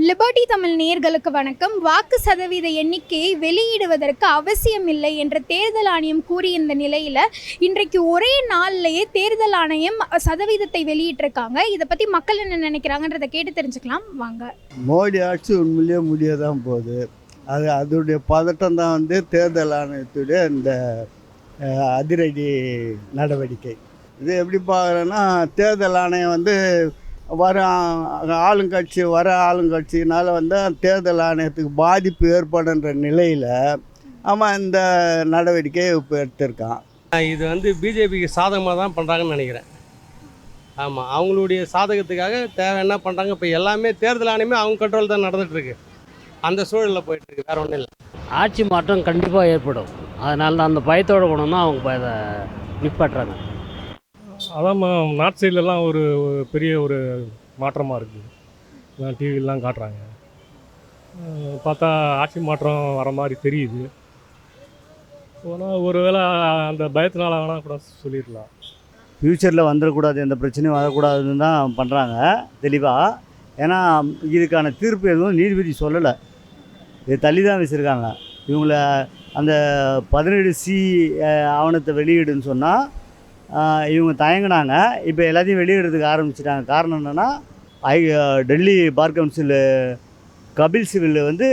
Liberty Tamil நேயர்களுக்கு வணக்கம். வாக்கு சதவீத எண்ணிக்கையை வெளியிடுவதற்கு அவசியமில்லை என்ற தேர்தல் ஆணையம் கூறியிருந்த நிலையில் இன்றைக்கு ஒரே நாள்லேயே தேர்தல் ஆணையம் சதவீதத்தை வெளியிட்டிருக்காங்க. இதை பற்றி மக்கள் என்ன நினைக்கிறாங்கன்றதை கேட்டு தெரிஞ்சுக்கலாம் வாங்க. மோடி ஆட்சி உண்மையிலேயே முடியதான் போகுது. அதோடைய பதட்டம் தான் வந்து தேர்தல் ஆணையத்துடைய இந்த அதிரடி நடவடிக்கை. இது எப்படி பார்க்குறேன்னா, தேர்தல் ஆணையம் வந்து வர ஆளுங்கட்சினால் வந்து தேர்தல் ஆணையத்துக்கு பாதிப்பு ஏற்படுன்ற நிலையில் அவன் இந்த நடவடிக்கையை இப்போ எடுத்திருக்கான். இது வந்து பிஜேபிக்கு சாதகமாக தான் பண்ணுறாங்கன்னு நினைக்கிறேன். ஆமாம், அவங்களுடைய சாதகத்துக்காக தேவை என்ன பண்ணுறாங்க. இப்போ எல்லாமே தேர்தல் ஆணையமே அவங்க கண்ட்ரோல் தான் நடந்துகிட்ருக்கு. அந்த சூழலில் போயிட்டுருக்கு, வேறு ஒன்றும் இல்லை. ஆட்சி மாற்றம் கண்டிப்பாக ஏற்படும். அதனால தான் அந்த பயத்தோடு கொண்டு தான் அவங்க இதை நிப்பாட்டுறாங்க. அதான் நார்த் சைட்லலாம் ஒரு பெரிய ஒரு மாற்றமாக இருக்குது. டிவிலாம் காட்டுறாங்க. பார்த்தா ஆட்சி மாற்றம் வர மாதிரி தெரியுது. ஆனால் ஒரு வேளை அந்த பயத்தினால வேணால் கூட சொல்லிடலாம். ஃப்யூச்சரில் வந்துடக்கூடாது, எந்த பிரச்சனையும் வரக்கூடாதுன்னு தான் பண்ணுறாங்க தெளிவாக. ஏன்னா இதுக்கான தீர்ப்பு எதுவும் நீதிபதி சொல்லலை, இது தள்ளி தான் வச்சுருக்காங்க. இவங்கள அந்த 17C ஆவணத்தை வெளியிடுன்னு சொன்னால் இவங்க தயங்கினாங்க. இப்போ எல்லாத்தையும் வெளியிடுறதுக்கு ஆரம்பிச்சிட்டாங்க. காரணம் என்னென்னா, டெல்லி பார் கவுன்சில் கபில் சிபில் வந்து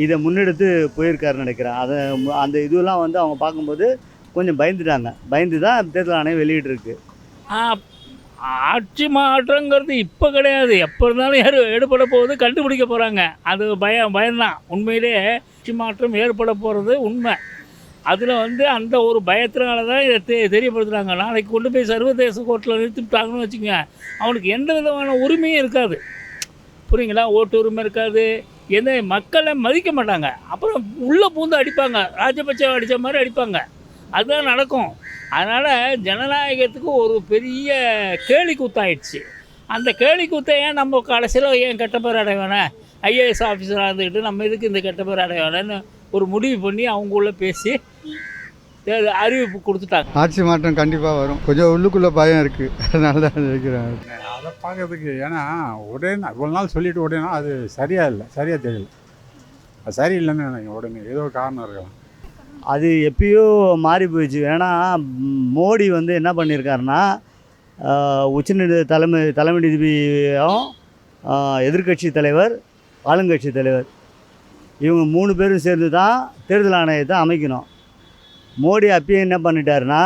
இதை முன்னெடுத்து போயிருக்காருன்னு நினைக்கிறேன். அந்த இதுவெல்லாம் வந்து அவங்க பார்க்கும்போது கொஞ்சம் பயந்துட்டாங்க. பயந்து தான் தேர்தல் ஆணையம் வெளியிட்டிருக்கு. ஆட்சி மாற்றங்கிறது இப்போ கிடையாது, எப்போ இருந்தாலும் ஏற்பட போகுது, கண்டுபிடிக்க போகிறாங்க. அது பயம்தான். உண்மையிலே ஆட்சி மாற்றம் ஏற்பட போகிறது உண்மை. அதில் வந்து அந்த ஒரு பயத்தினால தான் இதை தெரியப்படுத்துகிறாங்க. நாளைக்கு கொண்டு போய் சர்வதேச கோர்ட்டில் நிறுத்திவிட்டாங்கன்னு வச்சுக்கோங்க, அவனுக்கு எந்த விதமான உரிமையும் இருக்காது. புரியுங்களா? ஓட்டு உரிமை இருக்காது, எந்த மக்களை மதிக்க மாட்டாங்க. அப்புறம் உள்ளே பூந்து அடிப்பாங்க, ராஜபட்ச அடித்த மாதிரி அடிப்பாங்க. அதுதான் நடக்கும். அதனால் ஜனநாயகத்துக்கு ஒரு பெரிய கேலி கூத்தாயிடுச்சு. அந்த கேலி கூத்தை ஏன் நம்ம கடைசியில் ஏன் கெட்ட பேர் அடைவானே, ஐஏஎஸ் ஆஃபீஸராக இருந்துக்கிட்டு நம்ம இதுக்கு இந்த கெட்ட பேர் அடைவானேன்னு ஒரு முடிவு பண்ணி அவங்களுள்ள பேசி அறிவிப்பு கொடுத்துட்டாங்க. ஆட்சி மாற்றம் கண்டிப்பாக வரும். கொஞ்சம் உள்ளுக்குள்ளே பயம் இருக்குது, அதனால தான் நினைக்கிறேன். அதை பார்க்கறதுக்கு ஏன்னா உடனே இவ்வளோ நாள் சொல்லிவிட்டு உடனே அது சரியாக தெரியல. அது சரியில்லைன்னு நினைக்கிறேன். உடனே ஏதோ காரணம் இருக்கலாம். அது எப்பயோ மாறி போயிடுச்சு. ஏன்னா மோடி வந்து என்ன பண்ணியிருக்காருன்னா, தலைமை நீதிபதியும் எதிர்க்கட்சி தலைவர், ஆளுங்கட்சி தலைவர், இவங்க 3 பேரும் சேர்ந்து தான் தேர்தல் ஆணையத்தை அமைக்கணும். மோடி அப்பயே என்ன பண்ணிட்டாருன்னா,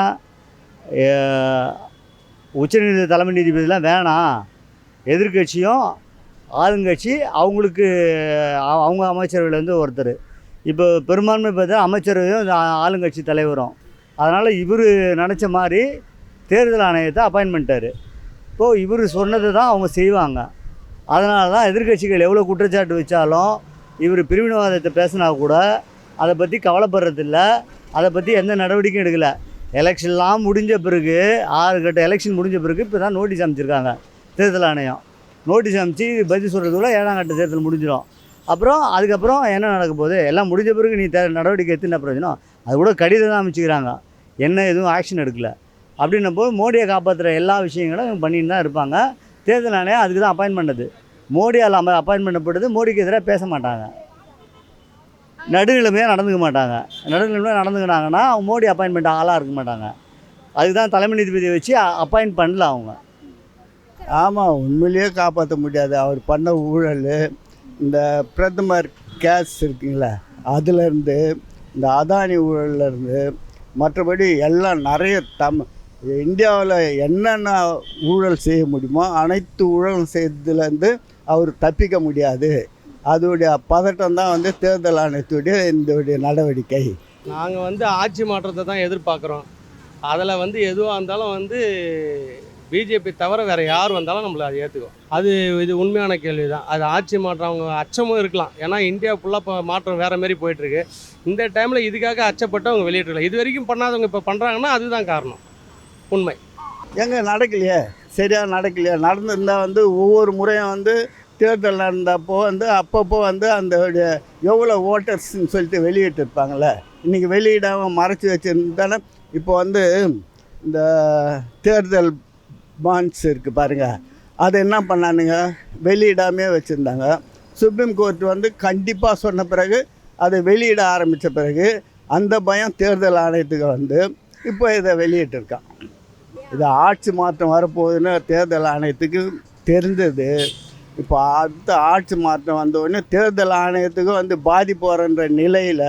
உச்சநீதிமன்ற தலைமை நீதிபதிலாம் வேணாம், எதிர்க்கட்சியும் ஆளுங்கட்சி அவங்க அமைச்சரவையிலேருந்து ஒருத்தர், இப்போ பெரும்பான்மை பார்த்தா அமைச்சரவையும் ஆளுங்கட்சி தலைவரும். அதனால் இவர் நினச்ச மாதிரி தேர்தல் ஆணையத்தை அப்பாயின்ட் பண்ணிட்டார். இப்போது இவர் சொன்னது தான் அவங்க செய்வாங்க. அதனால தான் எதிர்க்கட்சிகள் எவ்வளோ குற்றச்சாட்டு வச்சாலும் இவர் பிரிவினைவாதத்தை பேசினா கூட அதை பற்றி கவலைப்படுறதில்ல, அதை பற்றி எந்த நடவடிக்கையும் எடுக்கலை. எலெக்ஷன்லாம் முடிஞ்ச பிறகு 6 கட்ட எலெக்ஷன் முடிஞ்ச பிறகு இப்போ தான் நோட்டீஸ் அமைச்சிருக்காங்க தேர்தல் ஆணையம். நோட்டீஸ் அமைச்சு பதில் சொல்கிறதுக்குள்ள 7ஆம் கட்ட தேர்தல் முடிஞ்சிடும். அப்புறம் அதுக்கப்புறம் என்ன நடக்க போகுது, எல்லாம் முடிஞ்ச பிறகு நீ நடவடிக்கை எடுத்து என்ன பிரயோஜனம்? அது கூட கடிதம் தான் அமைச்சிக்கிறாங்க, என்ன எதுவும் ஆக்ஷன் எடுக்கலை. அப்படின்னும் போது மோடியை காப்பாற்றுற எல்லா விஷயங்களும் இவங்க பண்ணிட்டு தான் இருப்பாங்க. தேர்தல் ஆணையம் அதுக்கு தான் அப்பாயின்ட் பண்ணது. மோடியால் அப்பாயின்ட் பண்ணப்படுது. மோடிக்கு எதிராக பேச மாட்டாங்க, நடுநிலைமையாக நடந்துக்க மாட்டாங்க. நடுநிலைமையாக நடந்துக்கினாங்கன்னா அவங்க மோடி அப்பாயின்மெண்ட் ஆளாக இருக்க மாட்டாங்க. அதுக்கு தான் தலைமை நீதிபதியை வச்சு அப்பாயின்ட் பண்ணல அவங்க. ஆமாம், உண்மையிலேயே காப்பாற்ற முடியாது. அவர் பண்ண ஊழல், இந்த பிரதமர் கேஸ் இருக்குங்களா, அதுலேருந்து இந்த அதானி ஊழல்லேருந்து மற்றபடி எல்லாம் நிறைய இந்தியாவில் என்னென்ன ஊழல் செய்ய முடியுமோ அனைத்து ஊழலும் செய்ததுலேருந்து அவர் தப்பிக்க முடியாது. அதோடைய பதட்டம் தான் வந்து தேர்தல் ஆணையத்துடைய இந்த நடவடிக்கை. நாங்கள் வந்து ஆட்சி மாற்றத்தை தான் எதிர்பார்க்குறோம். அதில் வந்து எதுவாக இருந்தாலும் வந்து பிஜேபி தவிர வேறு யார் வந்தாலும் நம்மளை அதை ஏற்றுக்கும். இது உண்மையான கேள்வி தான். அது ஆட்சி மாற்றம் அவங்க அச்சமும் இருக்கலாம். ஏன்னா இந்தியா ஃபுல்லாக இப்போ மாற்றம் வேறு மாரி போயிட்டுருக்கு. இந்த டைமில் இதுக்காக அச்சப்பட்டு அவங்க வெளியிட்டிருக்கலாம். இது வரைக்கும் பண்ணாதவங்க இப்போ பண்ணுறாங்கன்னா அதுதான் காரணம். உண்மை எங்கே நடக்கலையே, சரியாக நடக்கலையே. நடந்திருந்தால் வந்து ஒவ்வொரு முறையும் வந்து தேர்தல் நடந்தப்போ வந்து அப்பப்போ வந்து அந்த எவ்வளோ ஓட்டர்ஸ்ன்னு சொல்லிட்டு வெளியிட்டிருப்பாங்கள்ல, இன்றைக்கி வெளியிடாமல் மறைச்சி வச்சுருந்தானே. இப்போ வந்து இந்த தேர்தல் பாண்ட்ஸ் இருக்குது பாருங்கள், அதை என்ன பண்ணானுங்க, வெளியிடாமே வச்சுருந்தாங்க. சுப்ரீம் கோர்ட் வந்து கண்டிப்பாக சொன்ன பிறகு அதை வெளியிட ஆரம்பித்த பிறகு அந்த பயம் தேர்தல் ஆணையத்துக்கு வந்து இப்போ இதை வெளியிட்டிருக்கான். இது ஆட்சி மாற்றம் வரப்போகுதுன்னு தேர்தல் ஆணையத்துக்கு தெரிஞ்சது. இப்போ அடுத்த ஆட்சி மாற்றம் வந்தோடனே தேர்தல் ஆணையத்துக்கு வந்து பாதிப்பு வரன்ற நிலையில்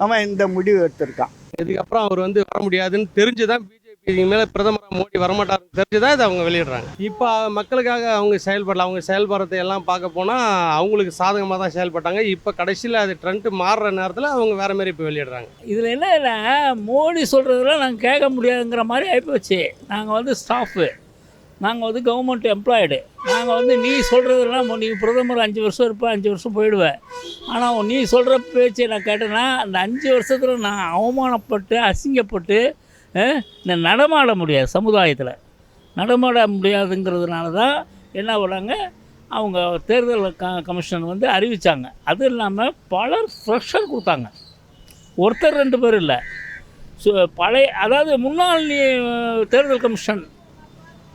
அவன் இந்த முடிவு எடுத்திருக்கான். இதுக்கப்புறம் அவர் வந்து வர முடியாதுன்னு தெரிஞ்சுதான் பிஜேபி மேலே பிரதமர் மோடி வரமாட்டாருன்னு தெரிஞ்சுதான் இதை அவங்க வெளியிடுறாங்க. இப்போ மக்களுக்காக அவங்க செயல்படல. அவங்க செயல்படுறதை எல்லாம் பார்க்க போனால் அவங்களுக்கு சாதகமாக தான் செயல்பட்டாங்க. இப்போ கடைசியில் அது ட்ரெண்ட் மாறுற நேரத்தில் அவங்க வேறு மாதிரி இப்போ வெளியிடுறாங்க. இதில் என்னன்னா மோடி சொல்கிறதெல்லாம் நாங்கள் கேட்க முடியாதுங்கிற மாதிரி ஆகிப்போச்சு. நாங்கள் வந்து ஸ்டாஃபு, நாங்கள் வந்து கவர்மெண்ட் எம்ப்ளாய்டு. நாங்கள் வந்து நீ சொல்கிறதெல்லாம் நீ பிரதமர் 5 வருஷம் இருப்பேன், 5 வருஷம் போயிடுவேன். ஆனால் நீ சொல்கிற பேச்சை நான் கேட்டேன்னா அந்த 5 வருஷத்தில் நான் அவமானப்பட்டு அசிங்கப்பட்டு நான் நடமாட முடியாது, சமுதாயத்தில் நடமாட முடியாதுங்கிறதுனால தான் என்ன பண்ணாங்க, அவங்க தேர்தல் கமிஷன் வந்து அறிவித்தாங்க. அதுவும் இல்லாமல் பலர் ப்ரெஷர் கொடுத்தாங்க. ஒருத்தர் 2 பேர் இல்லை. பழைய அதாவது முன்னாள் தேர்தல் கமிஷன்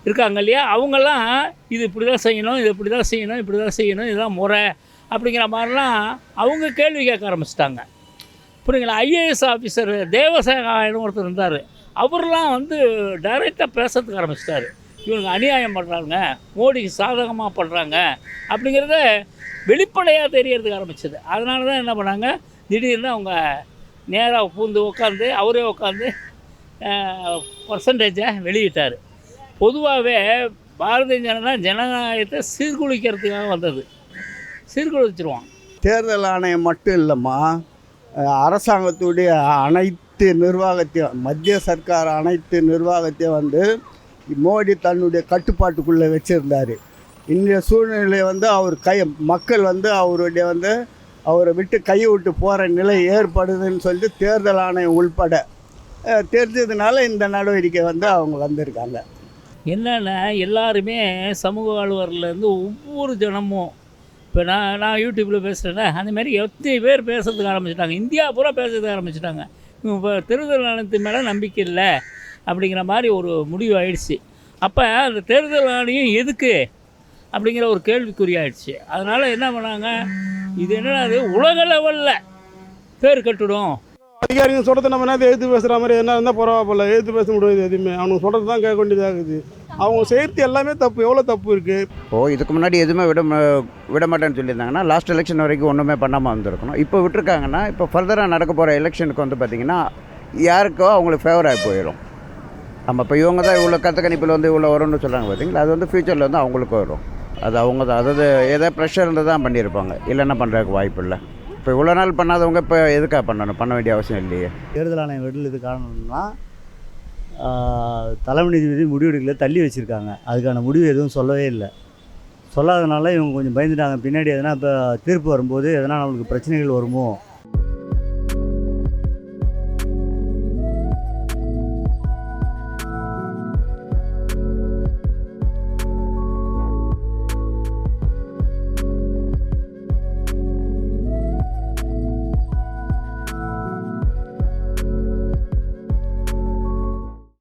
இருக்காங்க இல்லையா, அவங்கெல்லாம் இது இப்படி தான் செய்யணும், இது இப்படி தான் செய்யணும், இப்படி தான் செய்யணும், இதுதான் முறை அப்படிங்கிற மாதிரிலாம் அவங்க கேள்வி கேட்க ஆரம்பிச்சிட்டாங்க. புரியுங்களா? ஐஏஎஸ் ஆஃபீஸர் தேவசேகாயன்னு ஒருத்தர் இருந்தார். அவர்லாம் வந்து டைரெக்டாக பேசுறதுக்கு ஆரம்பிச்சிட்டாரு. இவங்க அநியாயம் பண்ணுறாங்க, மோடிக்கு சாதகமாக பண்ணுறாங்க அப்படிங்கிறத வெளிப்படையாக தெரியறதுக்கு ஆரம்பிச்சது. அதனால தான் என்ன பண்ணாங்க, திடீர்னு அவங்க நேராக பூந்து உட்காந்து அவரே உட்காந்து பர்சன்டேஜை வெளியிட்டார். பொதுவாகவே பாரதிய ஜனதா ஜனநாயகத்தை சீர்குலைக்கிறதுக்காக வந்தது, சீர்குலைச்சிருவான். தேர்தல் ஆணையம் மட்டும் இல்லைம்மா, அரசாங்கத்துடைய அனைத்து நிர்வாகத்தையும், மத்திய சர்க்கார் அனைத்து நிர்வாகத்தையும் வந்து மோடி தன்னுடைய கட்டுப்பாட்டுக்குள்ளே வச்சுருந்தார். இன்றைய சூழ்நிலை வந்து அவர் மக்கள் வந்து அவருடைய வந்து அவரை விட்டு கையை விட்டு போகிற நிலை ஏற்படுதுன்னு சொல்லிட்டு தேர்தல் ஆணையம் உள்பட தெரிஞ்சதுனால இந்த நடவடிக்கை வந்து அவங்க வந்திருக்காங்க. என்னென்னா எல்லாருமே சமூக ஆழ்வர்லேருந்து ஒவ்வொரு ஜனமும் இப்போ நான் யூடியூப்பில் பேசுகிறேன்னா அந்தமாரி எத்தனை பேர் பேசுறதுக்கு ஆரம்பிச்சிட்டாங்க. இந்தியா பூரா பேசுறதுக்கு ஆரம்பிச்சிட்டாங்க. இப்போ தேர்தல் ஆணையத்து மேலே நம்பிக்கை இல்லை அப்படிங்கிற மாதிரி ஒரு முடிவு ஆயிடுச்சு. அப்போ அந்த தேர்தல் ஆணையம் எதுக்கு அப்படிங்கிற ஒரு கேள்விக்குறி ஆயிடுச்சு. அதனால் என்ன பண்ணாங்க, இது என்னன்னா அது உலக லெவலில் பேர் கட்டுடும். அதிகாரிங்க சொல்கிறத நம்ம என்ன எழுத்து பேசுகிற மாதிரி என்ன இருந்தால் பரவாயில்ல, எழுத்து பேச முடியாது. எதுவுமே அவனுக்கு சொல்கிறது தான் கேட்க வேண்டியதாகுது. அவங்க செய்கிறது எல்லாமே தப்பு. எவ்வளோ தப்பு இருக்குது. இதுக்கு முன்னாடி எதுவுமே விட மாட்டேன்னு சொல்லியிருந்தாங்கன்னா லாஸ்ட் எலெக்ஷன் வரைக்கும் ஒன்றுமே பண்ணாமல் வந்திருக்கணும். இப்போ விட்டுருக்காங்கன்னா இப்போ ஃபர்தராக நடக்க போகிற எலெக்ஷனுக்கு வந்து பார்த்திங்கன்னா யாருக்கோ அவங்களுக்கு ஃபேவராக போயிடும். நம்ம இப்போ இவங்க தான் இவ்வளோ கணிப்பில் வந்து இவ்வளோ வரும்னு சொல்கிறாங்க பார்த்தீங்களா, அது வந்து ஃப்யூச்சரில் வந்து அவங்களுக்கு வரும். அது அவங்க தான், அதாவது ஏதாவது ப்ரெஷர் இருந்தால் தான் பண்ணியிருப்பாங்க, இல்லைன்னா பண்ணுறதுக்கு வாய்ப்பு இல்லை. இப்போ இவ்வளோ நாள் பண்ணாதவங்க இப்போ எதுக்காக பண்ண வேண்டிய அவசியம் இல்லையே. தேர்தல் ஆணையம் வெளியில் இது காரணம்னா தலைமை நீதிபதி முடிவெடுக்கல, தள்ளி வச்சுருக்காங்க. அதுக்கான முடிவு எதுவும் சொல்லவே இல்லை. சொல்லாதனால இவங்க கொஞ்சம் பயந்துட்டாங்க. பின்னாடி எதனா இப்போ தீர்ப்பு வரும்போது எதனா நம்மளுக்கு பிரச்சனைகள் வருமோ